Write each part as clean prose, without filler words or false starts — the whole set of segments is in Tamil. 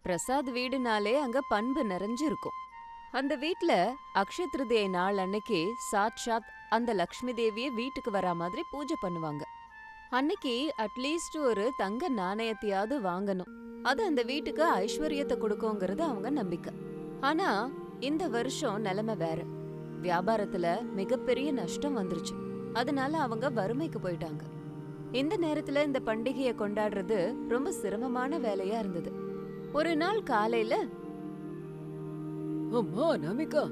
பிரசாத் வீடுனாலே அங்க பண்பு நிறைஞ்சிருக்கும். அந்த வீட்ல அக்ஷய திருதியை நாள் அன்னைக்கு சாட்சாத் அந்த லக்ஷ்மி தேவிய வீட்டுக்கு வரா மாதிரி பூஜை பண்ணுவாங்க. அன்னைக்கு அட்லீஸ்ட் ஒரு தங்க நாணயத்தையாவது வாங்கணும். அது அந்த வீட்டுக்கு ஐஸ்வர்யத்தை கொடுக்குங்கிறது அவங்க நம்பிக்கை. ஆனா இந்த வருஷம் நிலைமை வேற. வியாபாரத்துல மிகப்பெரிய நஷ்டம் வந்துருச்சு. அதனால அவங்க வறுமைக்கு போயிட்டாங்க. இந்த நேரத்துல இந்த பண்டிகையை கொண்டாடுறது ரொம்ப சிரமமான வேலையா இருந்தது. ஒரு நாள் காலையில, அம்மா அனாமிகா,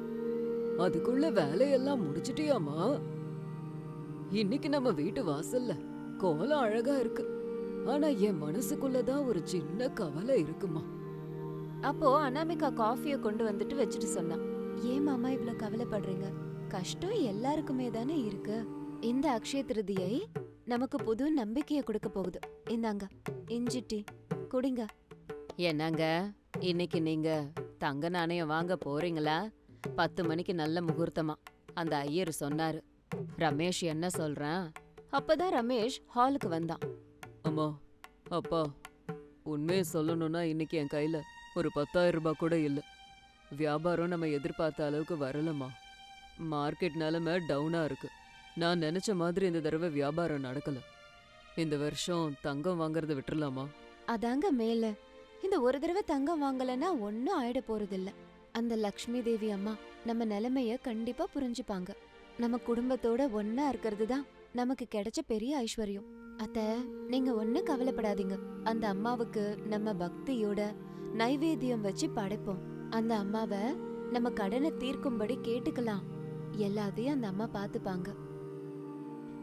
அதுக்குள்ள வேலையெல்லாம் முடிச்சிட்டியாமா? இன்னைக்கு நம்ம வீட்டு வாசல்ல கோலம் அழகா இருக்கு. ஆனா என் மனசுக்குள்ளதான் ஒரு சின்ன கவலை இருக்குமா. அப்போ அனாமிகா காஃபிய கொண்டு வந்துட்டு வச்சுட்டு சொன்னா, ஏன் மாமா இவ்ளோ கவலைப்படுறீங்க? கஷ்டம் எல்லாருக்குமே தானே இருக்கு. இந்த அக்ஷய திருதியை நமக்கு புது நம்பிக்கைய கொடுக்க போகுது. இந்தாங்க இஞ்சி டீ குடிங்க. என்னங்க, இன்னைக்கு நீங்க தங்க நாணயம் வாங்க போறீங்களா? 10 மணிக்கு நல்ல முகூர்த்தமா அந்த ஐயர் சொன்னாரு. ரமேஷ் என்ன சொல்றான்? அப்பதான் ரமேஷ் ஹாலுக்கு வந்தான். அம்மா, அப்பா, உண்மையை சொல்லணும்னா இன்னைக்கு என் கையில ஒரு 10,000 ரூபாய் கூட இல்லை. வியாபாரம் நம்ம எதிர்பார்த்த அளவுக்கு வரலம்மா. மார்க்கெட் நிலைமை டவுனா இருக்கு. நான் நினைச்ச மாதிரி இந்த தடவை வியாபாரம் நடக்கல. இந்த வருஷம் தங்கம் வாங்கறத விட்டுறலாமா? அதாங்க மேல, இந்த ஒரு தடவை தங்கம் வாங்கலன்னா ஒன்னும் ஆயிட போறதில்ல. அந்த லக்ஷ்மி தேவி அம்மா நம்ம நிலைமைய கண்டிப்பா புரிஞ்சுப்பாங்க. நம்ம குடும்பத்தோட ஒன்னா இருக்கிறது தான் நமக்கு கிடைச்ச பெரிய ஐஸ்வர்யம். அத்த, நீங்க ஒன்னும் கவலைப்படாதீங்க. அந்த அம்மாவுக்கு நம்ம பக்தியோட நைவேத்தியம் வச்சு படைப்போம். அந்த அம்மாவை நம்ம கடனை தீர்க்கும்படி கேட்டுக்கலாம். எல்லாத்தையும் அந்த அம்மா பாத்துப்பாங்க.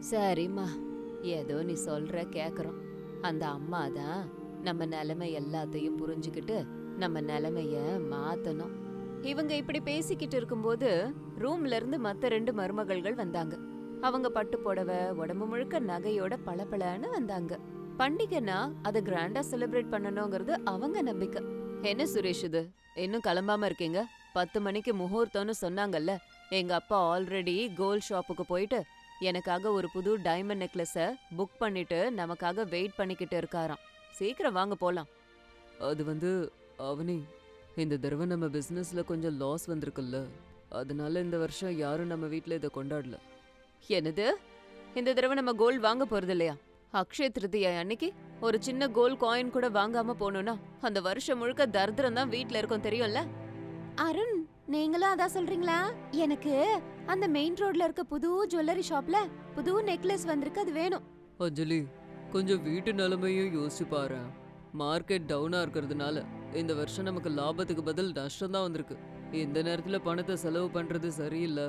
சரிம்மா, ஏதோ நீ சொல்ற கேக்குறோம். அந்த அம்மா தான் நம்ம நிலைமை எல்லாத்தையும் புரிஞ்சுக்கிட்டு நம்ம நிலைமைய மாத்தணும். இவங்க இப்படி பேசிக்கிட்டு இருக்கும்போது ரூம்ல இருந்து மத்த 2 மருமகள்கள் வந்தாங்க. அவங்க பட்டு புடவை, உடம்பு முழுக்க நகையோட பளபளன்னு வந்தாங்க. பண்டிகைனா அதை கிராண்டா செலிப்ரேட் பண்ணணுங்கிறது அவங்க நம்பிக்கை. என்ன சுரேஷ், இது இன்னும் கிளம்பாம இருக்கீங்க? 10 மணிக்கு முகூர்த்தம்னு சொன்னாங்கல்ல. எங்க அப்பா ஆல்ரெடி கோல்ட் ஷாப்புக்கு போயிட்டு எனக்காக ஒரு புது டைமண்ட் நெக்லஸ புக் பண்ணிட்டு நமக்காக வெயிட் பண்ணிக்கிட்டு இருக்காராம். சீக்கிரம் வாங்க போலாம். அது அவனி, இந்த தடவை நம்ம பிசினஸ்ல கொஞ்சம் லாஸ் வந்திருக்குல்ல, அதனால இந்த வருஷம் யாரும் நம்ம வீட்ல இதை கொண்டாடல. என்னது, இந்த தடவை நம்ம கோல்ட் வாங்க போறது இல்லையா? அக்ஷய திருதியை அன்னைக்கு ஒரு சின்ன கோல்ட் காயின் கூட வாங்காம போனோம்னா அந்த வருஷம் முழுக்க தரித்திரம் தான் வீட்ல இருக்கும், தெரியும்ல? அருண், நீங்களும் அதான் சொல்றீங்களா? எனக்கு அந்த மெயின் ரோட்ல இருக்க புது ஜுவல்லரி ஷாப்ல புது நெக்லஸ் வந்திருக்கு, அது வேணும். அஞ்சலி, கொஞ்சம் வீட்டு நிலைமையும் யோசிச்சு பாரு. மார்க்கெட் டவுனா இருக்கிறதுனால இந்த வருஷம் நமக்கு லாபத்துக்கு பதில் நஷ்டம் தான் வந்திருக்கு. இந்த நேரத்துல பணத்தை செலவு பண்றது சரியில்லை.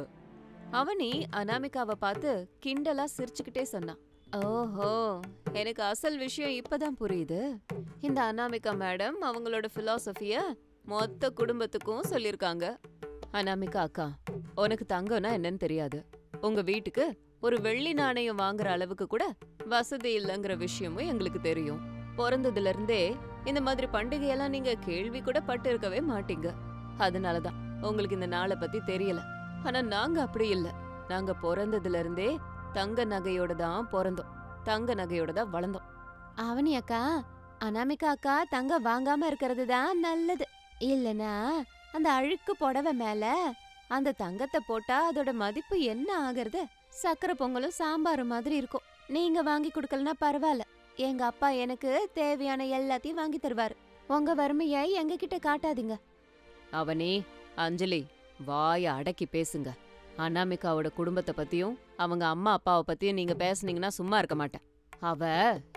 அவனி அனாமிகாவை பார்த்து கிண்டலா சிரிச்சுக்கிட்டே சொன்னான். ஓஹோ, எனக்கு அசல் விஷயம் இப்பதான் புரியுது. இந்த அனாமிகா மேடம் அவங்களோட பிலாசபிய மொத்த குடும்பத்துக்கும் சொல்லிருக்காங்க. அனாமிகா அக்கா, உனக்கு தங்கம்னா என்னன்னு தெரியாது. உங்க வீட்டுக்கு ஒரு வெள்ளி நாணயம் வாங்குற அளவுக்கு கூட வசதி இல்லைங்கிற விஷயமும் எங்களுக்கு தெரியும். பிறந்ததுல இருந்தே இந்த மாதிரி பண்டிகையெல்லாம் நீங்க கேள்வி கூட பட்டு இருக்கவே மாட்டீங்க. அதனாலதான் உங்களுக்கு இந்த நாளை பத்தி தெரியல. ஆனா நாங்க அப்படி இல்ல. நாங்க பிறந்ததுல இருந்தே தங்க நகையோட தான் பிறந்தோம், தங்க நகையோட தான் வளர்ந்தோம். அவனி அக்கா, அனாமிகா அக்கா தங்க வாங்காம இருக்கிறது தான் நல்லது. இல்லனா அந்த அழுக்கு புடவை மேல அந்த தங்கத்தை போட்டா அதோட மதிப்பு என்ன ஆகுறது? சக்கரை பொங்கலும் சாம்பாரும் மாதிரி இருக்கும். நீங்க வாங்கி கொடுக்கலனா பரவாயில்ல, எங்க அப்பா எனக்கு தேவையான எல்லாத்தையும் வாங்கி தருவாரு. உங்க வறுமையை எங்க கிட்ட காட்டாதீங்க. அவனே, அஞ்சலி, வாய அடக்கி பேசுங்க. அனாமிகாவோட குடும்பத்தை பத்தியும் அவங்க அம்மா அப்பாவை பத்தியும் நீங்க பேசுனீங்கன்னா சும்மா இருக்க மாட்டேன். அவ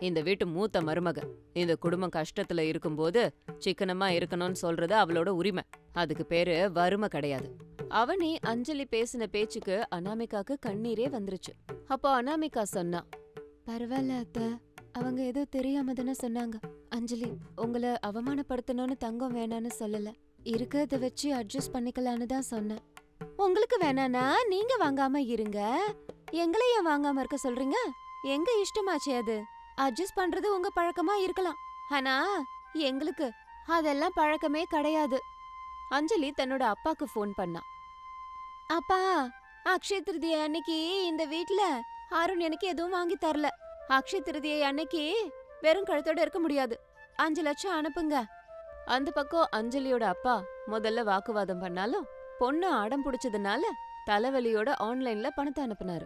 இந்த வீட்டு மூத்த மருமக. இந்த குடும்பம் கஷ்டத்துல இருக்கும்போது சிக்கனமா இருக்கணும்னு சொல்றது அவளோட உரிமை. அதுக்கு பேரு வறுமை கிடையாது. அவனி அஞ்சலி பேசின பேச்சுக்கு அனாமிகாக்கு கண்ணீரே வந்துருச்சு. அப்போ அனாமிகா சொன்னா, பரவாயில்ல அத்த, அவங்க ஏதோ தெரியாம தானே சொன்னாங்க. அஞ்சலி, உங்களை அவமானப்படுத்தணும்னு தங்கம் வேணான்னு சொல்லல. இருக்கிறத வச்சு அட்ஜஸ்ட் பண்ணிக்கலான்னு தான் சொன்னேன். உங்களுக்கு வேணானா நீங்க வாங்காம இருங்க, எங்களைய வாங்காம இருக்க சொல்றீங்க? எங்க இஷ்டமாச்சே அது. அட்ஜஸ்ட் பண்றது உங்க பழக்கமா இருக்கலாம், ஆனா எங்களுக்கு அதெல்லாம் பழக்கமே கிடையாது. அஞ்சலி தன்னோட அப்பாக்கு ஃபோன் பண்ணா. அப்பா, அக்ஷய திருதியை அன்னைக்கு இந்த வீட்ல அருண் எனக்கு எதுவும் வாங்கி தரல. அக்ஷய திருதியை அன்னைக்கு வெறும் கழுத்தோட இருக்க முடியாது. 5 லட்சம் அனுப்புங்க. அந்த பக்கம் அஞ்சலியோட அப்பா முதல்ல வாக்குவாதம் பண்ணாலும் பொண்ணு அடம் பிடிச்சதுனால தலைவலியோட ஆன்லைன்ல பணத்தை அனுப்புனாரு.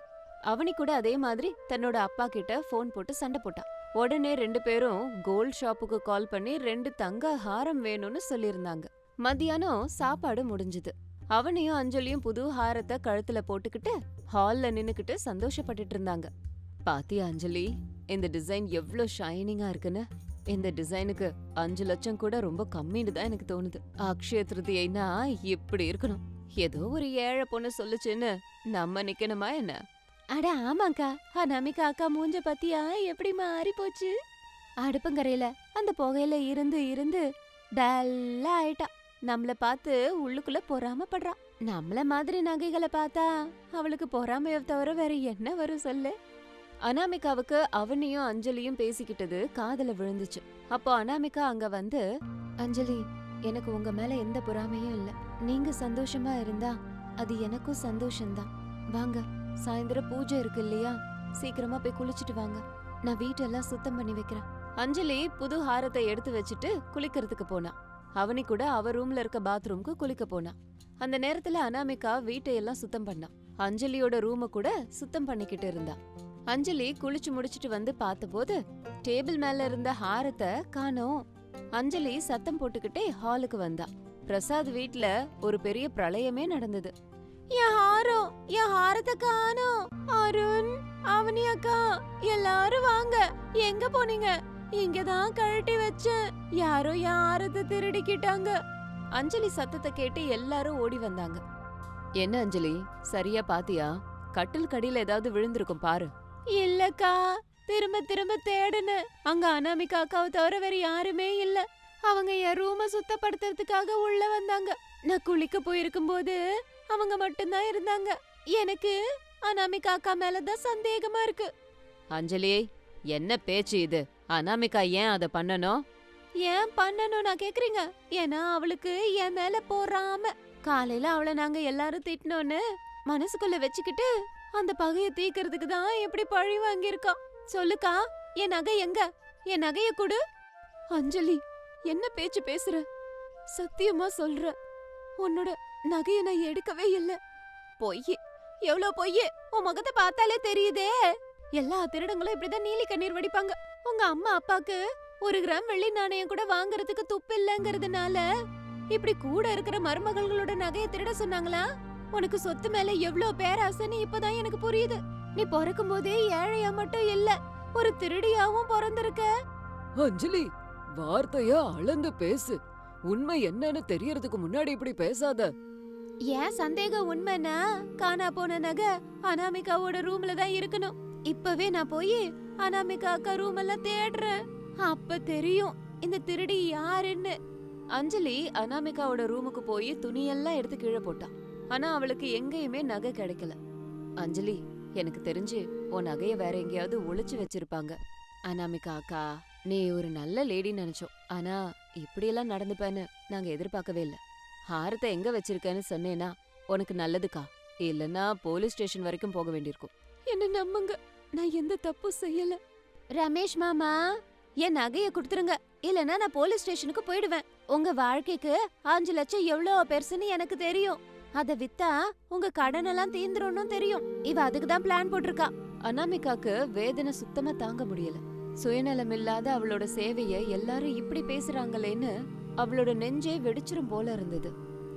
அவனி கூட அதே மாதிரி தன்னோட அப்பா கிட்ட ஃபோன் போட்டு சண்டை போட்டான். உடனே 2 பேரும் கோல்ட் ஷாப்புக்கு கால் பண்ணி 2 தங்க ஹாரம் வேணும்னு சொல்லியிருந்தாங்க. மத்தியானம் சாப்பாடு முடிஞ்சுது. அவனையும் அஞ்சலியும் புது ஹாரத்தை கழுத்துல போட்டுக்கிட்டு ஹால்ல நின்னுக்கிட்டு சந்தோஷப்பட்டுட்டு இருந்தாங்க. பாத்தியா அஞ்சலி, இந்த டிசைன் எவ்ளோ ஷைனிங்கா இருக்குன்னு. இந்த டிசைனுக்கு 5 லட்சம் கூட ரொம்ப கம்மின்னு தான் எனக்கு தோணுது. அக்ஷய திருதியைனா இப்படி இருக்கணும். ஏதோ ஒரு ஏழை பொண்ணு சொல்லுச்சுன்னு நம்ம நிக்கணுமா என்ன? அட ஆமாக்கா, அனாமிகா அக்கா மூஞ்ச பத்தியா எப்படி மாறி போச்சு. அடுப்பங்கரையில அந்த புகையில இருந்து இருந்து டல்லா ஆயிட்டா. நம்மள பார்த்து உள்ளுக்குள்ள பொறாமப்படுறா. நம்மள மாதிரி நகைகளை பார்த்தா அவளுக்கு பொறாமைய தவிர வேற என்ன வரும் சொல்லு. அனாமிகாவுக்கு அவனையும் அஞ்சலியும் பேசிக்கிட்டது காதுல விழுந்துச்சு. அப்போ அனாமிகா அங்க வந்து, அஞ்சலி, எனக்கு உங்க மேல எந்த பொறாமையும் இல்ல. நீங்க சந்தோஷமா இருந்தா அது எனக்கும் சந்தோஷம்தான். வாங்க, சாயந்தரம் பூஜை இருக்கு இல்லையா, சீக்கிரமா போய் குளிச்சுட்டு வாங்க. நான் வீட்டெல்லாம் சுத்தம் பண்ணி வைக்கிறேன். அஞ்சலி புது ஹாரத்தை எடுத்து வச்சுட்டு குளிக்கிறதுக்கு போனா. அவனி கூட அவ ரூம்ல இருக்க பாத்ரூம்க்கு குளிக்க போனா. அந்த நேரத்துல அனாமிகா வீட்டையெல்லாம் சுத்தம் பண்ணா. அஞ்சலியோட ரூம கூட சுத்தம் பண்ணிக்கிட்டு இருந்தா. அஞ்சலி குளிச்சு முடிச்சிட்டு வந்து பார்த்தபோது டேபிள் மேல இருந்த ஹாரத்தை காணோம். அஞ்சலி சத்தம் போட்டுக்கிட்டே ஹாலுக்கு வந்தா. பிரசாத் வீட்ல ஒரு பெரிய பிரளயமே நடந்தது. என் ஹாரத்தை காணோம். அருண், அவனி அக்கா, எல்லாரும் வாங்க. எங்க போனீங்க? இங்கதான் கழட்டி வச்சேன். யாரோ என் ஹாரத்தை திருடிக்கிட்டாங்க. அஞ்சலி சத்தத்தை கேட்டு எல்லாரும் ஓடி வந்தாங்க. என்ன அஞ்சலி, சரியா பாத்தியா? கட்டில் கடியில ஏதாவது விழுந்திருக்கும் பாரு. இல்லக்கா, திரும்ப திரும்ப தேடுன. அங்க அனாமிகா அக்காவை தவிர வேற யாருமே இல்ல. அவங்க என் ரூம சுத்தப்படுத்துறதுக்காக உள்ள வந்தாங்க. நான் குளிக்க போயிருக்கும் போது அவங்க மட்டும்தான் இருந்தாங்க. எனக்கு அனாமிகா அக்கா மேலதான் சந்தேகமா இருக்கு. அஞ்சலி, என்ன பேச்சு இது? அனாமிகா ஏன் அத பண்ணணும்? ஏன் பண்ணணும் நான் கேக்குறீங்க? ஏன்னா அவளுக்கு என் மேல போறாம. காலையில அவளை நாங்க எல்லாரும் திட்டினோன்னு மனசுக்குள்ள வச்சுக்கிட்டு அந்த பகைய தீக்கிறதுக்கு தான் எப்படி பழி வாங்கியிருக்கா. சொல்லுக்கா, என் நகை எங்க? என் நகைய கொடு. அஞ்சலி, என்ன பேச்சு பேசுற? சத்தியமா சொல்ற, உன்னோட நகைய நான் எடுக்கவே இல்ல. பொய், எவ்வளவு பொய்! உன் முகத்தை பார்த்தாலே தெரியுதே. எல்லா திருடங்களும் இப்படிதான் நீலி கண்ணீர் வடிப்பாங்க. உங்க அம்மா அப்பாக்கு 1 கிராம் வெள்ளி நாணயம் கூட வாங்குறதுக்கு துப்பு இல்லங்கறதுனால இப்படி கூட இருக்கிற மருமகளோட நகைய திருட சொன்னாங்களா? உனக்கு சொத்து மேல எவ்வளவு பேராசைன்னு இப்பதான் எனக்கு புரியுது. நீ பிறக்கும் போதே ஏழையா மட்டும் இல்ல, ஒரு திருடியாவும் பிறந்திருக்க. அஞ்சலி, வார்த்தையா அளந்து பேசு. உண்மை என்னன்னு தெரியறதுக்கு முன்னாடி இப்படி பேசாத. ஏன் சந்தேகம் உண்மைனா, காணா போன நகை அனாமிகாவோட ரூம்ல தான் இருக்கணும். இப்பவே நான் போய் அனாமிகா அக்கா ரூம் எல்லாம் தேடுறேன். அப்ப தெரியும் இந்த திருடி யாருன்னு. அஞ்சலி அனாமிகாவோட ரூமுக்கு போய் துணியெல்லாம் எடுத்து கீழே போட்டான். ஆனா அவளுக்கு எங்கேயுமே நகை கிடைக்கல. அஞ்சலி, எனக்கு தெரிஞ்சு உன் நகைய வேற எங்கேயாவது ஒளிச்சு வச்சிருப்பாங்க. அனாமிகா அக்கா, நீ ஒரு நல்ல லேடி நினைச்சோம். ஆனா இப்படியெல்லாம் நடந்துப்பேன்னு நாங்க எதிர்பார்க்கவே இல்ல. ஹாரத்தை எங்க வச்சிருக்கேன்னு சொன்னேனா உனக்கு நல்லதுக்கா. இல்லன்னா போலீஸ் ஸ்டேஷன் வரைக்கும் போக வேண்டியிருக்கும். என்ன நம்புங்க, நான் எந்த தப்பும் செய்யல. ரமேஷ் மாமா, என் நகைய கொடுத்துருங்க, இல்லனா நான் போலீஸ் ஸ்டேஷனுக்கு போயிடுவேன். உங்க வாழ்க்கைக்கு 5 லட்சம் எவ்வளவு பெருசுன்னு எனக்கு தெரியும். அத வித்தா உங்க கடன் எல்லாம் தீந்துரும் தெரியும். இவ அதுக்கு தான் பிளான் போட்டிருக்கா. அனாமிகாக்கு வேதனை சுத்தமா தாங்க முடியல. சுயநலம் இல்லாத அவளோட சேவைய எல்லாரும் இப்படி பேசுறாங்களேன்னு அவளோட நெஞ்சே வெடிச்சிரும் போல இருந்தது.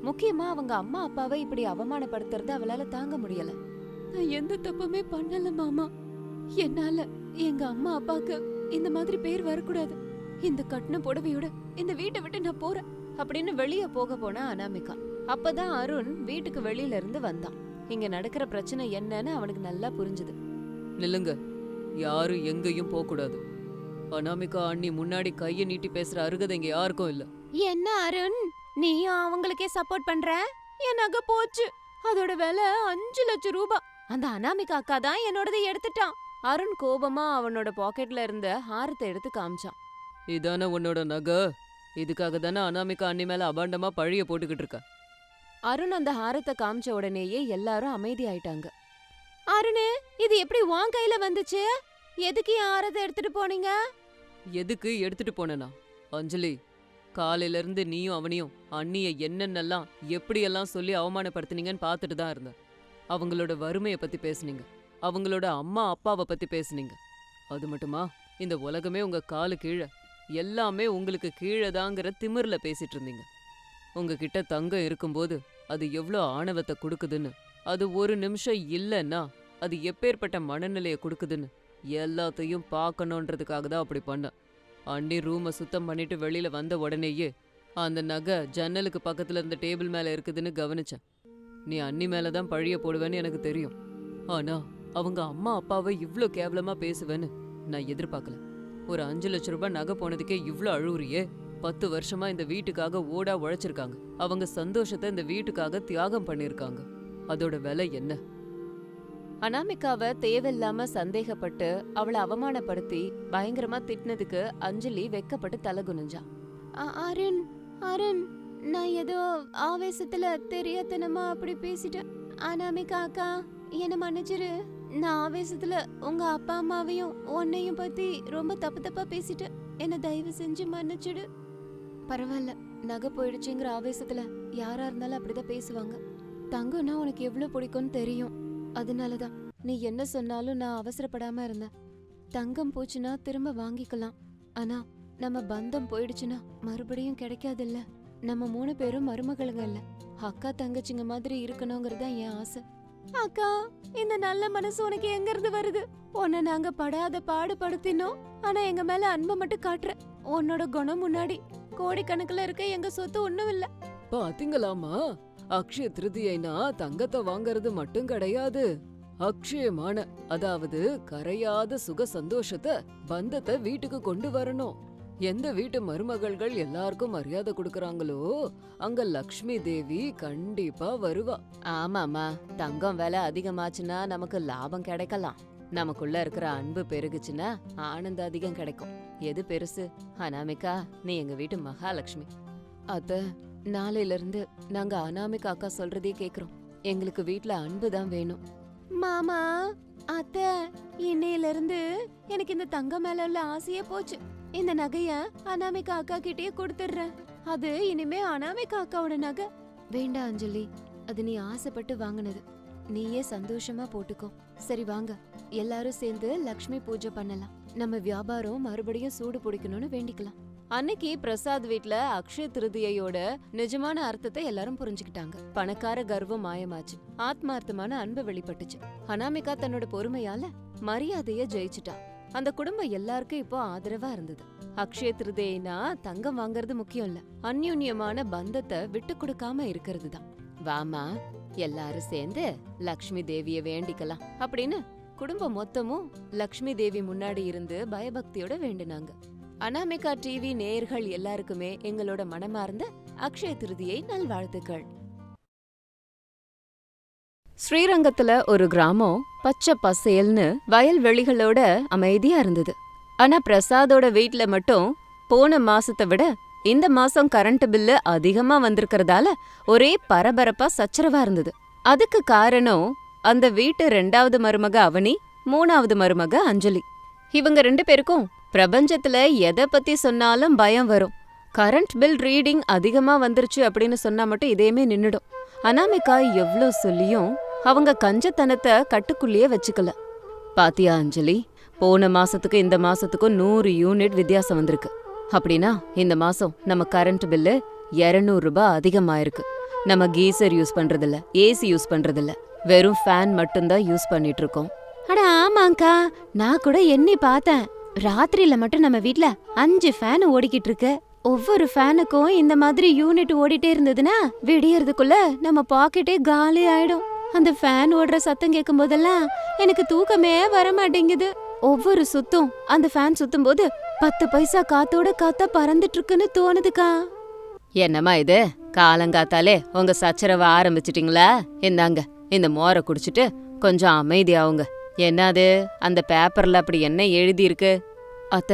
முக்கியமா அவங்க அம்மா அப்பாவை இப்படி அவமானப்படுத்துறது அவளால தாங்க முடியல. நான் எந்த தப்புமே பண்ணல மாமா. என்னால எங்க அம்மா அப்பாக்கு இந்த மாதிரி பேர் வரக்கூடாது. இந்த கட்டின புடவையோட இந்த வீட்டை விட்டு நான் போறேன் அப்படின்னு வெளிய போக போனா அனாமிகா. அப்பதான் அருண் வீட்டுக்கு வெளியில இருந்து வந்தான். இங்க நடக்கிற பிரச்சனை என்னன்னு அவனுக்கு நல்லா புரிஞ்சுது. நில்லுங்க, யாரும் எங்கேயும் போக கூடாது. அனாமிகா அண்ணி முன்னாடி கைய நீட்டி பேசுற அருகதை இங்க யாருக்கும் இல்ல. என்ன அருண், நீயும் அவங்களுக்கே சப்போர்ட் பண்ற? என் நகை போச்சு, அதோட விலை 5 லட்சம் ரூபாய். அந்த அனாமிகா அக்கா தான் என்னோடதை எடுத்துட்டான். அருண் கோபமா அவனோட பாக்கெட்ல இருந்த ஹாரத்தை எடுத்து காமிச்சான். இதானே உன்னோட நகை? இதுக்காக தானே அனாமிகா அண்ணி மேல அபாண்டமா பழிய போட்டுக்கிட்டு இருக்க. அருண் அந்த ஹாரத்தை காமிச்ச உடனேயே எல்லாரும் அமைதியாயிட்டாங்க. அருண், இது எப்படி உன் கையில வந்துச்சு? எதுக்கு என் ஹாரத்தை எடுத்துட்டு போனீங்க? எதுக்கு எடுத்துட்டு போனேனா? அஞ்சலி, காலையில இருந்து நீயும் அவனையும் அண்ணிய என்னென்னலாம் எப்படியெல்லாம் சொல்லி அவமானப்படுத்துனீங்கன்னு பார்த்துட்டு தான் இருந்தேன். அவங்களோட வறுமைய பத்தி பேசுனீங்க, அவங்களோட அம்மா அப்பாவை பத்தி பேசுனீங்க. அது மட்டுமா, இந்த உலகமே உங்க காலு கீழே, எல்லாமே உங்களுக்கு கீழேதாங்கிற திமிர்ல பேசிட்டு இருந்தீங்க. உங்ககிட்ட தங்கம் இருக்கும்போது அது எவ்வளோ ஆணவத்தை கொடுக்குதுன்னு, அது ஒரு நிமிஷம் இல்லைன்னா அது எப்பேற்பட்ட மனநிலையை கொடுக்குதுன்னு எல்லாத்தையும் பார்க்கணுன்றதுக்காக தான் அப்படி பண்ணேன். அண்ணி ரூமை சுத்தம் பண்ணிட்டு வெளியில வந்த உடனேயே அந்த நகை ஜன்னலுக்கு பக்கத்துல இருந்த டேபிள் மேல இருக்குதுன்னு கவனிச்சேன். நீ அண்ணி மேல தான் பழிய போடுவேன்னு எனக்கு தெரியும். ஆனா அவங்க அம்மா அப்பாவை இவ்ளோ கேவலமா பேசுவேன்னு நான் எதிர்பார்க்கல. ஒரு 5 லட்சம் ரூபாய் நகை போனதுக்கே இவ்ளோ அழுவுறியே. 10 வருஷமா இந்த வீட்டுக்காக ஓடா உழைச்சிருக்காங்க. அவங்க சந்தோஷத்தை இந்த வீட்டுக்காக தியாகம் பண்ணிருக்காங்க. அதோட விலை என்ன? அனாமிகாவை தேவையில்லாம சந்தேகப்பட்டு அவளை அவமானப்படுத்தி பயங்கரமா திட்டினதுக்கு அஞ்சலி வெக்கப்பட்டு தலை குனிஞ்சா. அருண் அருண், நான் ஏதோ ஆவேசத்துல தெரியாதனமா அப்படி பேசிட்டேன். அனாமிகா அக்கா, என்ன மன்னிச்சிரு. நான் ஆவேசத்துல உங்க அப்பா அம்மாவையும் உன்னையும் பத்தி ரொம்ப தப்பா பேசிட்டேன். என்ன தயவு செஞ்சு மன்னிச்சிடு. பரவாயில்ல, நகை போயிடுச்சுங்கிற ஆவேசத்துல யாரா இருந்தாலும் அப்படிதான் பேசுவாங்க. தங்கம்னா உனக்கு எவ்வளவு பிடிக்கும்னு தெரியும். அதனாலதான் நீ என்ன சொன்னாலும் நான் அவசரப்படாம இருந்தேன். தங்கம் போச்சுன்னா திரும்ப வாங்கிக்கலாம். ஆனா நம்ம பந்தம் போயிடுச்சுன்னா மறுபடியும் கிடைக்காதுல்ல. நம்ம 3 பேரும் மருமகளுங்க இல்ல, அக்கா தங்கச்சிங்க மாதிரி இருக்கணுங்கிறதா என் ஆசை. அக்கா, இந்த நல்ல மனசு உனக்கு எங்க இருந்து வருது? உன்னை நாங்க படாத பாடுபடுத்தினோம், ஆனா எங்க மேல அன்பை மட்டும் காட்டுற. உன்னோட குணம் முன்னாடி கோடிக்கணக்குல இருக்க எங்க சொத்து ஒண்ணும் இல்ல. பாத்தீங்களாமா, அக்ஷய திருதியைனா தங்கத்தை வாங்கறது மட்டும் கிடையாது, அக்ஷயமான, அதாவது கரையாத சுக சந்தோஷத்தை, பந்தத்தை வீட்டுக்கு கொண்டு வரணும். எந்த வீட்டு மருமகள்கள் எல்லாருக்கும் மரியாதை கொடுக்கறாங்களோ அங்க லக்ஷ்மி தேவி கண்டிப்பா வருவா. ஆமாமா, தங்கம் விலை அதிகமாச்சுன்னா நமக்கு லாபம் கிடைக்கலாம். நமக்குள்ள இருக்கிற அன்பு பெருகுச்சுன்னா ஆனந்த அதிகம் கிடைக்கும். எது பெருசு? அனாமிகா, நீ எங்க வீட்டு மகாலட்சுமி. அத்த, நாளையில இருந்து நாங்க அனாமிகா அக்கா சொல்றதே கேக்குறோம். எங்களுக்கு வீட்ல அன்பு தான் வேணும். மாமா, அத்த, இன்னையில இருந்து எனக்கு இந்த தங்கம் மேல உள்ள ஆசையே போச்சு. இந்த நகைய அனாமிகா அக்கா கிட்டயே கொடுத்துடுறேன். அது இனிமே அனாமிகா அக்காவோட நகை. வேண்டாம் அஞ்சலி, அது நீ ஆசைப்பட்டு வாங்கினது. நீயே சந்தோஷமா போட்டுக்கோ. சரி வாங்க, எல்லாரும் சேர்ந்து லக்ஷ்மி பூஜை பண்ணலாம். நம்ம வியாபாரம் மறுபடியும் சூடு பிடிக்கணும்னு வேண்டிக்கலாம். அன்னைக்கு பிரசாத் வீட்ல அக்ஷய திருதியோட நிஜமான அர்த்தத்தை எல்லாரும் புரிஞ்சுக்கிட்டாங்க. பணக்கார கர்வம் மாயமாச்சு, ஆத்மார்த்தமான அன்பு வெளிப்பட்டுச்சு. அனாமிகா தன்னோட பொறுமையால மரியாதைய ஜெயிச்சுட்டா. அந்த குடும்பம் எல்லாருக்கும் இப்போ ஆதரவா இருந்தது. அக்ஷய திருதினா தங்கம் வாங்கறது முக்கியம் இல்ல, அந்யுன்யமான பந்தத்தை விட்டு கொடுக்காம இருக்கிறது தான். வாமா, எல்லாரும் சேர்ந்து லக்ஷ்மி தேவிய வேண்டிக்கலாம் அப்படின்னு குடும்பம் மொத்தமும் லக்ஷ்மி தேவி முன்னாடி இருந்து பயபக்தியோட வேண்டினாங்க. அனாமிகா டிவி நேயர்கள் எல்லாருக்குமே எங்களோட மனமார்ந்த அக்ஷய திருதியை நல்வாழ்த்துக்கள். ஸ்ரீரங்கத்துல ஒரு கிராமம் பச்சை பசேல்னு வயல்வெளிகளோட அமைதியா இருந்தது. ஆனா பிரசாதோட வீட்ல மட்டும் போன மாசத்தை விட இந்த மாசம் கரண்ட் பில்லு அதிகமா வந்திருக்கிறதால ஒரே பரபரப்பா சச்சரவா இருந்தது. அதுக்கு காரணம் அந்த வீட்டு 2வது மருமக அவனி, 3வது மருமக அஞ்சலி. இவங்க 2 பேருக்கும் பிரபஞ்சத்துல எதை பத்தி சொன்னாலும் பயம் வரும். கரண்ட் பில் ரீடிங் அதிகமா வந்துருச்சு அப்படின்னு சொன்னா மட்டும் இதேமே நின்னுடும். அனாமிகா எவ்ளோ சொல்லியும் அவங்க கஞ்சத்தனத்தை கட்டுக்குள்ளேயே வச்சுக்கல. பாத்தியா அஞ்சலி, போன மாசத்துக்கு இந்த மாசத்துக்கும் 100 யூனிட் வித்தியாசம் வந்திருக்கு. அப்படின்னா இந்த மாசம் நம்ம கரண்ட் பில்லு 200 ரூபாய் அதிகமாயிருக்கு. நம்ம கீசர் யூஸ் பண்றதில்ல, ஏசி யூஸ் பண்றதில்ல, வெறும் ஃபேன் மட்டும்தான் யூஸ் பண்ணிட்டு இருக்கோம். அட ஆமாங்கா, நான் கூட எண்ணி பார்த்தேன். ராத்திரியில மட்டும் நம்ம வீட்ல 5 ஃபேன் ஓடிக்கிட்டு இருக்கு. ஒவ்வொரு ஃபேனுக்கும் இந்த மாதிரி யூனிட் ஓடிட்டே இருந்ததுன்னா விடியறதுக்குள்ள நம்ம பாக்கெட்டே காலி ஆயிடும். அந்த ஃபேன் ஓடுற சத்தம் கேட்கும் போதெல்லாம் எனக்கு தூக்கமே வர மாட்டேங்குது. ஒவ்வொரு சுத்தும் அந்த ஃபேன் சுத்தும் போது 10 பைசா காத்தோட காத்தா பறந்துட்டு இருக்குன்னு தோணுதுக்கா. என்னம்மா இது, காலங்காத்தாலே உங்க சச்சரவை ஆரம்பிச்சிட்டீங்களா? இந்தாங்க, இந்த மோரை குடிச்சிட்டு கொஞ்சம் அமைதியாவுங்க. என்னது, அந்த பேப்பர்ல அப்படி என்ன எழுதி இருக்கு? அத்த,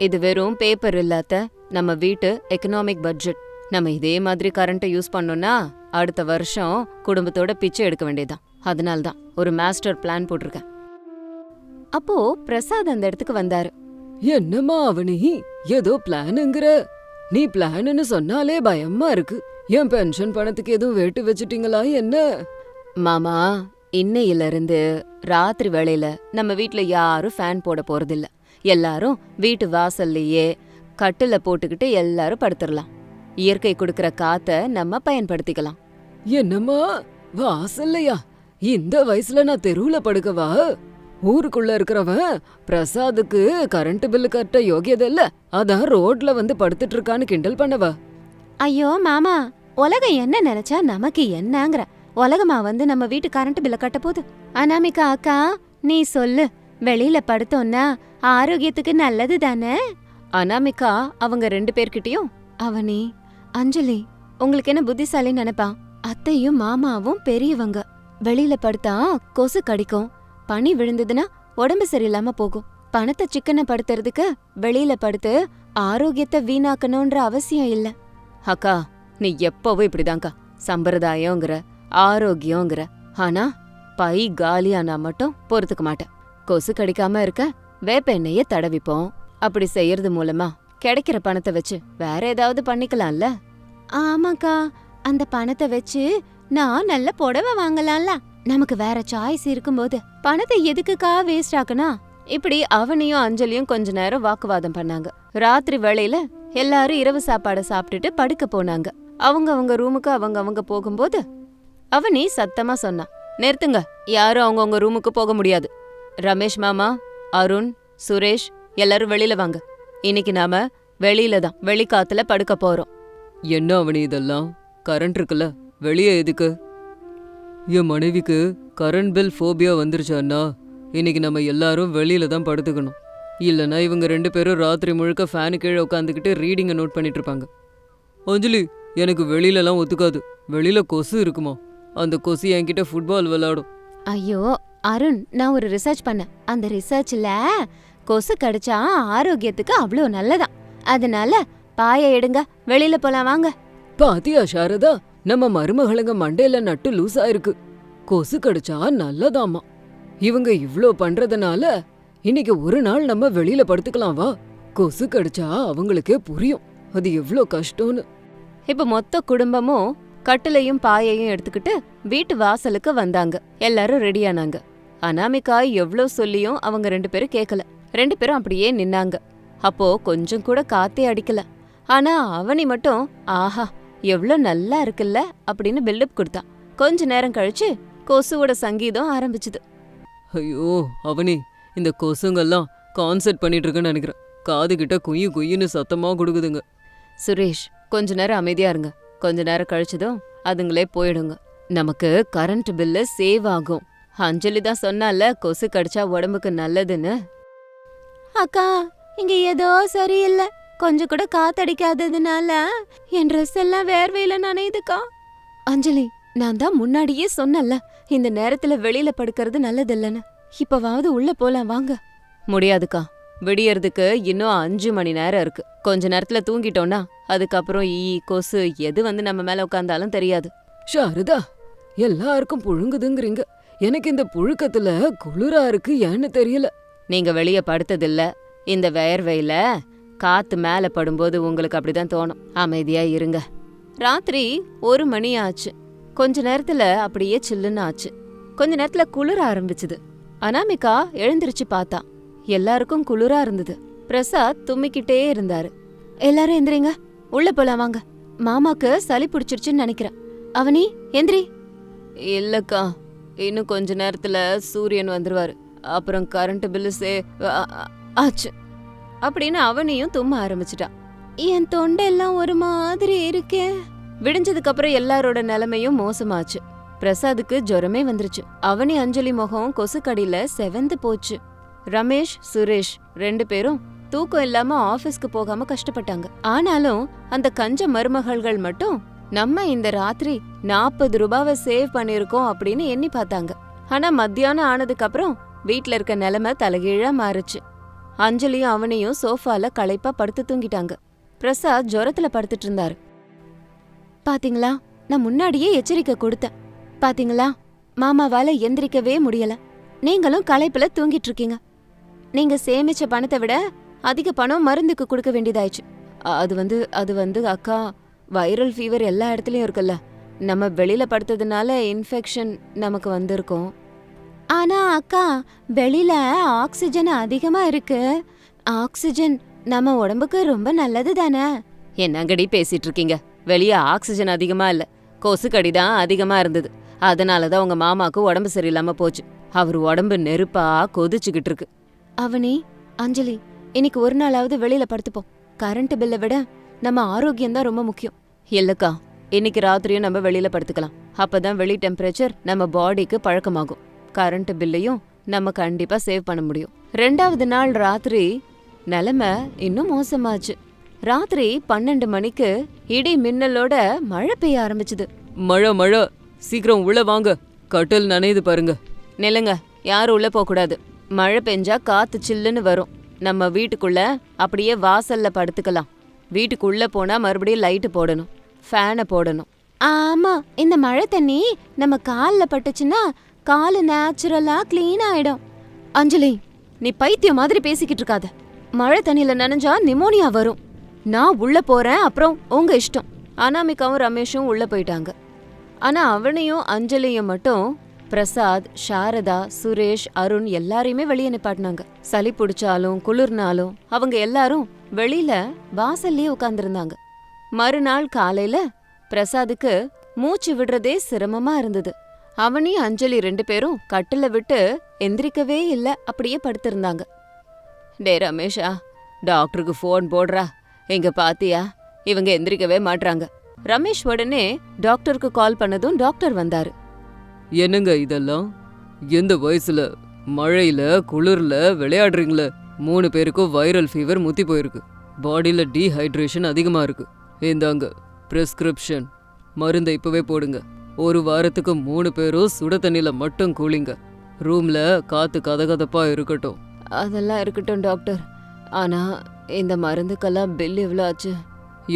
இது வெறும் பேப்பர் இல்ல அத்த, நம்ம வீட்டு எக்கனாமிக் பட்ஜெட். நம்ம இதே மாதிரி கரண்ட்டை யூஸ் பண்ணோம்னா அடுத்த வருஷம் குடும்பத்தோட பிச்சை எடுக்க வேண்டியதுதான். அதனால்தான் ஒரு மாஸ்டர் பிளான் போட்டிருக்கேன். அப்போ பிரசாத் அந்த இடத்துக்கு வந்தாரு. என்னம்மா அவனி, ஏதோ பிளானுங்கிற? நீ பிளான்னு சொன்னாலே பயமா இருக்கு. என் பென்ஷன் பணத்துக்கு எதுவும் வேட்டு வச்சிட்டீங்களா என்ன? மாமா, இன்னையில இருந்து ராத்திரி வேளையில நம்ம வீட்ல யாரும் ஃபேன் போட போறதில்ல. எல்லாரும் வீட்டு வாசல்லையே கட்டில போட்டுக்கிட்டு எல்லாரும் படுத்துடலாம். இயற்கை கொடுக்கற காத்த நம்ம பயன்படுத்திக்கலாம். என்னம்மா, வாசல்லையா? இந்த வயசுல நான் தெருவுல படுக்கவா? ஊருக்குள்ள இருக்கிறவன் பிரசாதுக்கு கரண்ட் பில்லு கட்ட யோகியதை இல்ல, அதான் ரோட்ல வந்து படுத்துட்டு இருக்கான்னு கிண்டல் பண்ணவா? ஐயோ மாமா, உலகம் என்ன நினைச்சா நமக்கு என்னங்கற? உலகமா வந்து நம்ம வீட்டு கரண்ட் பில்ல கட்ட போகுது? அனாமிகா அக்கா, நீ சொல்லு, வெளியில படுத்தோம்னா ஆரோக்கியத்துக்கு நல்லது தானே? அனாமிகா அவங்க 2 பேர்கிட்டயும், அவனி, அஞ்சலி, உங்களுக்கு என்ன புத்திசாலி நினைப்பா? அத்தையும் மாமாவும் பெரியவங்க. வெளியில படுத்தா கொசு கடிக்கும், பனி விழுந்ததுன்னா உடம்பு சரியில்லாம போகும். பணத்தை சிக்கன படுத்துறதுக்கு வெளியில படுத்து ஆரோக்கியத்தை வீணாக்கணும்ன்ற அவசியம் இல்ல. அக்கா, நீ எப்பவும் இப்படிதான்க்கா, சம்பிரதாயங்கிற ஆரோக்கியங்கிற, ஆனா பை காலியானா மட்டும் பொறுத்துக்க மாட்டேன். கொசு கடிக்காம இருக்க வேப்ப எண்ணெய தடவிப்போம். அப்படி செய்யறது மூலமா கிடைக்கிற பணத்தை வச்சு வேற ஏதாவது பண்ணிக்கலாம்ல? ஆமாக்கா, அந்த பணத்தை வச்சு நான் நல்ல புடவை வாங்கலாம்ல. நமக்கு வேற சாய்ஸ் இருக்கும்போது பணத்தை எதுக்குக்கா வேஸ்ட் ஆக்கணும்? இப்படி அவனியும் அஞ்சலியும் கொஞ்ச நேரம் வாக்குவாதம் பண்ணாங்க. ராத்திரி வேளையில எல்லாரும் இரவு சாப்பாடை சாப்பிட்டுட்டு படுக்க போனாங்க. அவங்க ரூமுக்கு அவங்க போகும்போது அவனி சத்தமா சொன்னா, நிறுத்துங்க, யாரும் அவங்கவுங்க ரூமுக்கு போக முடியாது. ரமேஷ் மாமா, அருண், சுரேஷ் எல்லாரும் வெளியில வாங்க. இன்னைக்கு நாம வெளியில தான் வெளிக்காத்துல படுக்க போறோம். என்ன அவனி இதெல்லாம்? கரண்ட் இருக்குல்ல, வெளியே எதுக்கு? என் மனைவிக்கு கரண்ட் பில் ஃபோபியா வந்துருச்சான்னா இன்னைக்கு நம்ம எல்லாரும் வெளியில தான் படுத்துக்கணும். இல்லைன்னா இவங்க 2 பேரும் ராத்திரி முழுக்க ஃபேனு கீழே உட்காந்துக்கிட்டு ரீடிங்கை நோட் பண்ணிட்டு இருப்பாங்க. அஞ்சலி, எனக்கு வெளியிலலாம் ஒத்துக்காது. வெளியில கொசு இருக்குமா? அந்த கொசு என்கிட்ட ஃபுட்பால் விளையாடும். ஐயோ அருண், நான் ஒரு ரிசர்ச் பண்ணேன். அந்த ரிசர்ச்ல கொசு கடிச்சா ஆரோக்கியத்துக்கு அவ்வளோ நல்லதான். அதனால பாய எடுங்க, வெளியில போலாம் வாங்க. பாத்தியா சாரதா, நம்ம மருமகளுங்க மண்டையில நட்டு லூசா இருக்கு. கொசு கடிச்சா நல்லதாமா. இவங்க இவ்ளோ பண்றதுனால இன்னைக்கு ஒரு நாள் நம்ம வெளியில படுத்துக்கலாம் வா. கொசு கடிச்சா அவங்களுக்கே புரியும் அது எவ்ளோ கஷ்டம்னு. இப்ப மொத்த குடும்பமும் கட்டிலையும் பாயையும் எடுத்துக்கிட்டு வீட்டு வாசலுக்கு வந்தாங்க. எல்லாரும் ரெடியானாங்க. அனாமிகா எவ்ளோ சொல்லியும் அவங்க 2 பேரும் கேட்கல. 2 பேரும் அப்படியே நின்னாங்க. அப்போ கொஞ்சம் கூட காத்தே அடிக்கல. ஆனா அவனி மட்டும், ஆஹா எவ்ளோ நல்லா இருக்குல்ல அப்படின்னு பில்டப் கொடுத்தான். கொஞ்ச நேரம் கழிச்சு கொசுவோட சங்கீதம் ஆரம்பிச்சுது. ஐயோ அவனி, இந்த கொசுங்கெல்லாம் கான்செர்ட் பண்ணிட்டு இருக்குன்னு நினைக்கிறேன். காது கிட்ட குயி குயின்னு சத்தமா கொடுக்குதுங்க. சுரேஷ், கொஞ்ச நேரம் அமைதியா இருங்க. கொஞ்ச நேரம் கழிச்சதும் அதுங்களே போயிடுங்க. நமக்கு கரண்ட் பில்லு சேவ் ஆகும். அஞ்சலி தான் சொன்னால கொசு கடிச்சா உடம்புக்கு நல்லதுன்னு. அக்கா, இங்க ஏதோ சரியில்லை. கொஞ்சம் கூட காத்தடிக்காததுனால என் ட்ரெஸ் எல்லாம் வேர்வையில நனையுதுக்கா. அஞ்சலி, நான் தான் முன்னாடியே சொன்னல, இந்த நேரத்துல வெளியில படுக்கிறது நல்லதில்லன்னு. இப்பவாவது உள்ள போலாம் வாங்க. முடியாதுக்கா, விடியறதுக்கு இன்னும் 5 மணி நேரம் இருக்கு. கொஞ்ச நேரத்துல தூங்கிட்டோம்னா அதுக்கப்புறம் கொசு எது வந்து நம்ம மேல உட்கார்ந்தாலும் தெரியாது. சாரதா, எல்லாருக்கும் புழுங்குதுங்கிறீங்க. எனக்கு இந்த புழுக்கத்துல குளிரா இருக்கு, ஏன்னு தெரியல. நீங்க வெளிய படுத்ததில்ல. இந்த வேர்வையில காத்து மேல படும்போது உங்களுக்கு அப்படிதான் தோணும். அமைதியா இருங்க. ராத்திரி 1 மணி ஆச்சு. கொஞ்ச நேரத்துல அப்படியே சில்லுன்னு ஆச்சு. கொஞ்ச நேரத்துல குளிர ஆரம்பிச்சுது. அனாமிகா எழுந்திருச்சு பார்த்தா எல்லாருக்கும் குளிரா இருந்தது. பிரசாத் தும்மிக்கிட்டே இருந்தாரு. எல்லாரும் எந்திரிங்க, உள்ள போலாம் வாங்க. மாமாக்கு சளி பிடிச்சிருச்சுன்னு நினைக்கிறேன். அவனி எந்திரி. இல்லக்கா, இன்னும் கொஞ்ச நேரத்துல சூரியன் வந்துருவாரு. அப்புறம் கரண்ட் பில்லு ஆச்சு அப்படின்னு அவனையும் தும்ம ஆரம்பிச்சிட்டா. என் தொண்டெல்லாம் ஒரு மாதிரி இருக்கே. விடிஞ்சதுக்கு அப்புறம் எல்லாரோட நிலைமையும் மோசமாச்சு. பிரசாதுக்கு ஜுரமே வந்துருச்சு. அவனி அஞ்சலி முகம் கொசுக்கடியில செவந்து போச்சு. ரமேஷ், சுரேஷ் 2 பேரும் தூக்கம் இல்லாம ஆபீஸ்க்கு போகாம கஷ்டப்பட்டாங்க. ஆனாலும் அந்த கஞ்ச மருமகள்கள் மட்டும் நம்ம இந்த ராத்திரி 40 ரூபாவை சேவ் பண்ணிருக்கோம் அப்படின்னு எண்ணி பார்த்தாங்க. ஆனா மத்தியானம் ஆனதுக்கு அப்புறம் வீட்ல இருக்க நிலைமை தலைகீழா மாறுச்சு. அஞ்சலியும் அவனையும் சோஃபால களைப்பா படுத்து தூங்கிட்டாங்க. பிரசாத் ஜுரத்துல படுத்துட்டு இருந்தாரு. பாத்தீங்களா, நான் முன்னாடியே எச்சரிக்கை கொடுத்தேன். பாத்தீங்களா, மாமாவால எந்திரிக்கவே முடியல. நீங்களும் களைப்புல தூங்கிட்டு இருக்கீங்க. நீங்க சேமிச்ச பணத்தை விட அதிக பணம் மருந்துக்கு கொடுக்க வேண்டியதாயிடுச்சு. அது வந்து அக்கா, வைரல் ஃபீவர் எல்லா இடத்துலயும் இருக்குல்ல. நம்ம வெளியில படுத்ததுனால இன்ஃபெக்ஷன் நமக்கு வந்திருக்கும். ஆனா அக்கா, வெளியில ஆக்சிஜன் அதிகமா இருக்கு. ஆக்சிஜன் நம்ம உடம்புக்கு ரொம்ப நல்லது தானே. என்னங்கடி பேசிட்டு இருக்கீங்க? வெளிய ஆக்சிஜன் அதிகமா இல்ல, கொசுக்கடி தான் அதிகமா இருந்தது. அதனாலதான் உங்க மாமாக்கு உடம்பு சரியில்லாம போச்சு. அவர் உடம்பு நெருப்பா கொதிச்சுக்கிட்டு இருக்கு. அவனி, அஞ்சலி, இன்னைக்கு ஒரு நாளாவது வெளியில படுத்துப்போம். கரண்ட் பில்லை விட நம்ம ஆரோக்கியம் தான் ரொம்ப முக்கியம். இல்லக்கா, இன்னைக்கு ராத்திரியும் நம்ம வெளியில படுத்துக்கலாம். அப்பதான் வெளி டெம்பரேச்சர் நம்ம பாடிக்கு பழக்கமாகும். கரண்ட் பில்லையும் நம்ம கண்டிப்பா சேவ் பண்ண முடியும். 2வது நாள் ராத்திரி நிலைமை இன்னும் மோசமாச்சு. ராத்திரி 12 மணிக்கு இடி மின்னலோட மழை பெய்ய ஆரம்பிச்சுது. மழை சீக்கிரம் உள்ள வாங்க, கட்டில் நனையுது பாருங்க. நில்லுங்க, யாரும் உள்ள போக கூடாது. மழை பெஞ்சா காத்து சில்லுன்னு வரும். நம்ம வீட்டுக்குள்ள அப்படியே வாசல்ல படுத்துக்கலாம். வீட்டுக்குள்ள போனா மறுபடியும் லைட்டு போடணும், ஃபேனை போடணும். ஆமா, இந்த மழை தண்ணி நம்ம கால்ல பட்டுச்சுன்னா காலு நேச்சுரலா க்ளீன் ஆயிடும். அஞ்சலி, நீ பைத்தியம் மாதிரி பேசிக்கிட்டு இருக்காத. மழை தண்ணியில நனைஞ்சா நிமோனியா வரும். நான் உள்ள போறேன், அப்புறம் உங்க இஷ்டம். அனாமிகாவும் ரமேஷும் உள்ள போயிட்டாங்க. ஆனா அவனையும் அஞ்சலியும் மட்டும் பிரசாத், சாரதா, சுரேஷ், அருண் எல்லாரையுமே வெளியே நிப்பாட்டினாங்க. சளி பிடிச்சாலும் குளிர்னாலும் அவங்க எல்லாரும் வெளியில வாசல்லே உட்கார்ந்திருந்தாங்க. மறுநாள் காலையில பிரசாதுக்கு மூச்சு விடுறதே சிரமமா இருந்தது. அவனி அஞ்சலி 2 பேரும் கட்டில விட்டு எந்திரிக்கவே இல்ல, அப்படியே படுத்திருந்தாங்க. டே ரமேஷா, டாக்டருக்கு ஃபோன் போடுறா. எங்க பாத்தியா, இவங்க எந்திரிக்கவே மாட்றாங்க. ரமேஷ் உடனே டாக்டருக்கு கால் பண்ணதும் டாக்டர் வந்தாரு. என்னங்க இதெல்லாம்? எந்த வயசுல மழையில குளிர்ல விளையாடுறீங்களே? 3 பேருக்கும் வைரல் ஃபீவர் முத்தி போயிருக்கு. பாடியில டீஹைட்ரேஷன் அதிகமா இருக்கு. இந்தாங்க பிரிஸ்கிரிப்ஷன், மருந்தை இப்பவே போடுங்க. 1 வாரத்துக்கு 3 பேரும் சுட தண்ணியில மட்டும் கூலிங்க. ரூம்ல காத்து கதகதப்பா இருக்கட்டும். அதெல்லாம் இருக்கட்டும் டாக்டர். ஆனா இந்த மருந்துக்கெல்லாம் பில் எவ்வளோ ஆச்சு?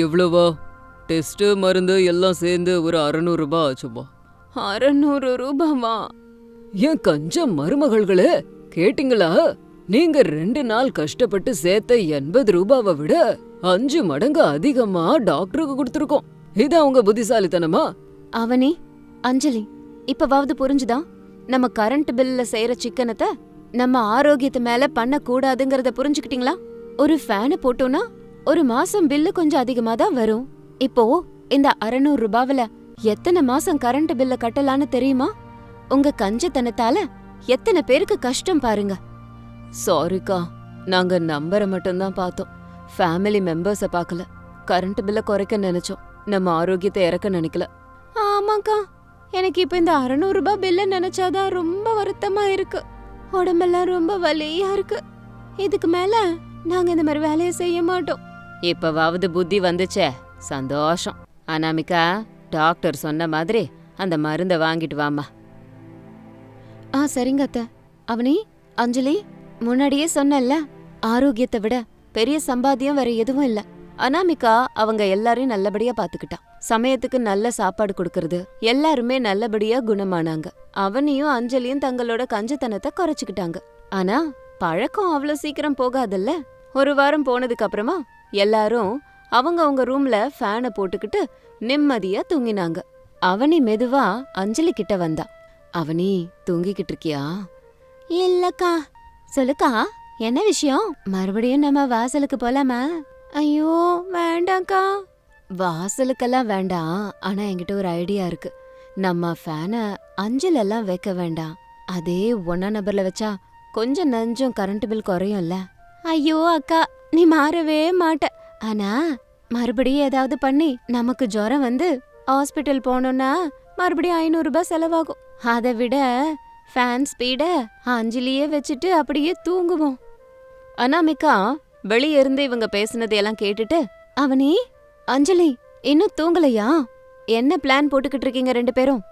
எவ்வளவா? டெஸ்ட் மருந்து எல்லாம் சேர்ந்து ஒரு 600 ரூபாய் ஆச்சுமா. 600 ரூபாவா? ஏன் கஞ்ச மருமகள்களே, கேட்டிங்களா? நீங்க 2 நாள் கஷ்டப்பட்டு சேர்த்த 80 ரூபாவை விட 5 மடங்கு அதிகமா டாக்டருக்கு கொடுத்துருக்கோம். இதான் உங்க புத்திசாலித்தனமா? அவனி, அஞ்சலி, இப்பவாவது புரிஞ்சுதா? நம்ம கரண்ட் பில்ல செய்யற சிக்கனத்தை நம்ம ஆரோக்கியத்து மேல பண்ண கூடாதுங்கறத புரிஞ்சுக்கிட்டீங்களா? ஒரு ஃபேனை போட்டோம்னா ஒரு மாசம் பில்லு கொஞ்சம் அதிகமா தான் வரும். இப்போ இந்த 600 ரூபாவில எத்தனை மாசம் கரண்ட் பில்ல கட்டலான்னு தெரியுமா? உங்க கஞ்சத்தனத்தால எத்தனை பேருக்கு கஷ்டம் பாருங்க. சாரிக்கா, நாங்க நம்பரை மட்டும்தான் பார்த்தோம். ஃபேமிலி மெம்பர்ஸ பார்க்கல. கரண்ட் பில்ல குறைக்க நினைச்சோம், நம்ம ஆரோக்கியத்தை இறக்க நினைக்கல. ஆமாக்கா, எனக்கு இப்ப இந்த 600 ரூபாய் பில்ல நினைச்சாதான் ரொம்ப வருத்தமா இருக்கு. உடம்பெல்லாம் ரொம்ப வலியா இருக்கு. இதுக்கு மேல நாங்க இந்த மாதிரி வேலையை செய்ய மாட்டோம். இப்பவாவது புத்தி வந்துச்சே, சந்தோஷம். அனாமிகா, டாக்டர் சொன்ன மாதிரி அந்த மருந்தை வாங்கிட்டு வாமா. சரிங்க அத்தை. அவனி, அஞ்சலி, முன்னாடியே சொன்னல, ஆரோக்கியத்தை விட பெரிய சம்பாத்தியம் வேற எதுவும் இல்ல. அனாமிகா அவங்க எல்லாரையும் நல்லபடியா பாத்துக்கிட்டா. சமயத்துக்கு நல்ல சாப்பாடு கொடுக்கறது, எல்லாருமே நல்லபடியா குணமானாங்க. அவனியும் அஞ்சலியும் தங்களோட கஞ்சத்தனத்தை குறைச்சுக்கிட்டாங்க. ஆனா பழக்கம் அவ்வளவு சீக்கிரம் போகாதல்ல. 1 வாரம் போனதுக்கு அப்புறமா எல்லாரும் அவங்க ரூம்ல ஃபேனை போட்டுக்கிட்டு நிம்மதியா தூங்கினாங்க. அவனி மெதுவா அஞ்சலி கிட்ட வந்தா. அவனி, தூங்கிக்கிட்டு இருக்கியா? இல்லக்கா. சொல்லுக்கா, என்ன விஷயம்? மறுபடியும் நம்ம வாசலுக்கு போலாமா? ஐயோ வேண்டாம்க்கா. வாசலுக்கெல்லாம் வேண்டாம். ஆனா என்கிட்ட ஒரு ஐடியா இருக்கு. நம்ம ஃபேனை அஞ்சலெல்லாம் வைக்க வேண்டாம், அதே 1 நபர்ல வச்சா கொஞ்சம் நஞ்சம் கரண்ட் பில் குறையும்ல. ஐயோ அக்கா, நீ மாறவே மாட்ட. ஆனா மறுபடியும் ஏதாவது பண்ணி நமக்கு ஜுரம் வந்து ஹாஸ்பிட்டல் போனோம்னா மறுபடியும் 500 ரூபாய் செலவாகும். அதை விட ஃபேன் ஸ்பீட அஞ்சலியே வச்சுட்டு அப்படியே தூங்குவோம். அனாமிகா வெளியே இருந்து இவங்க பேசுனதையெல்லாம் கேட்டுட்டு, அவனி, அஞ்சலி, இன்னும் தூங்கலையா? என்ன பிளான் போட்டுக்கிட்டு இருக்கீங்க 2 பேரும்?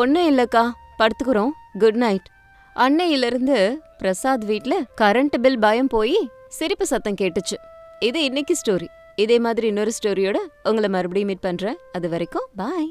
ஒன்னும் இல்லக்கா, படுத்துக்கிறோம். Good night. அன்னையிலிருந்து பிரசாத் வீட்ல கரண்ட் பில் பயம் போய் சிரிப்பு சத்தம் கேட்டுச்சு. இது இன்னைக்கு ஸ்டோரி. இதே மாதிரி இன்னொரு ஸ்டோரியோட உங்களை மறுபடியும் மீட் பண்றேன். அது வரைக்கும் பாய்.